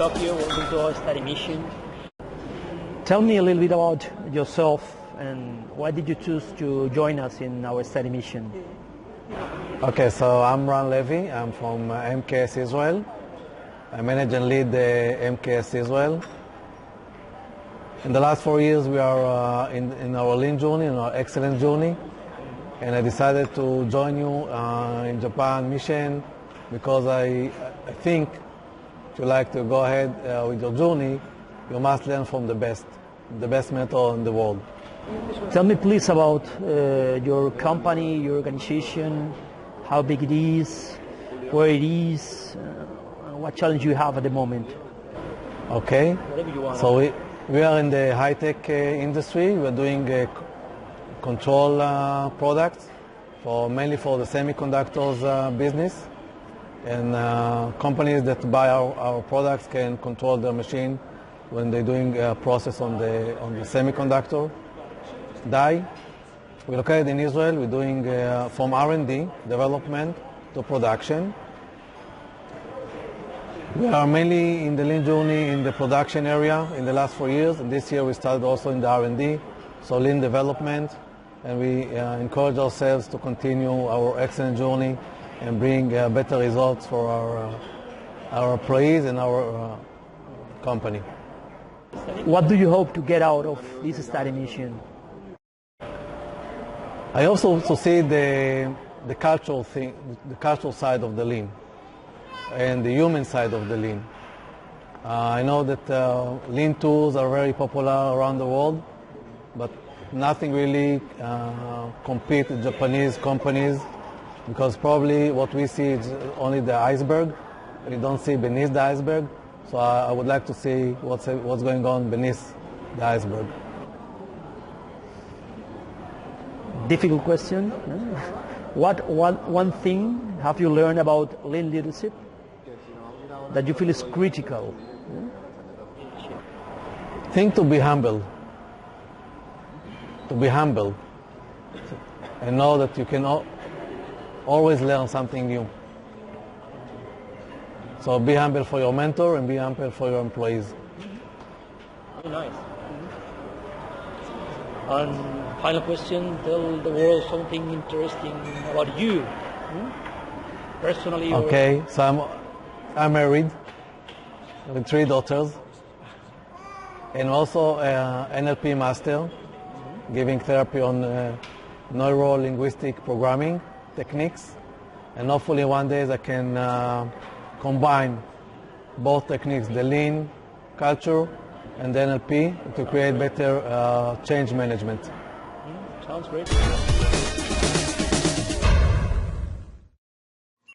Tokyo. Welcome to our study mission. Tell me a little bit about yourself and why did you choose to join us in our study mission? Okay, so I'm Ran Levy. I'm from MKS Israel. I manage and lead the MKS Israel. In the last 4 years, we are in our lean journey, in our excellence journey. And I decided to join you in Japan mission because I think if you like to go ahead with your journey, you must learn from the best mentor in the world. Tell me please about your company, your organization, how big it is, where it is, what challenge you have at the moment. Okay, Whatever you want. so we are in the high-tech industry. We're doing control products mainly for the semiconductors business. And companies that buy our products can control their machine when they're doing a process on the semiconductor die. We're located in Israel. We're doing from R&D, development to production. We are mainly in the lean journey in the production area in the last 4 years, and this year we started also in the R&D, so lean development, and we encourage ourselves to continue our excellent journey and bring better results for our employees and our company. What do you hope to get out of this study mission? I also see the cultural thing, the cultural side of the lean, and the human side of the lean. I know that lean tools are very popular around the world, but nothing really competes with Japanese companies because probably what we see is only the iceberg. We don't see beneath the iceberg. So I would like to see what's going on beneath the iceberg. Difficult question. What one thing have you learned about lean leadership that you feel is critical? Think to be humble. To be humble. And know that you can always learn something new. So be humble for your mentor and be humble for your employees. Very nice. And final question, tell the world something interesting about you. Personally. Okay, so I'm married with 3 daughters and also NLP master, giving therapy on neuro-linguistic programming techniques. And hopefully one day I can combine both techniques, the lean culture and the NLP, to create better change management. Sounds great.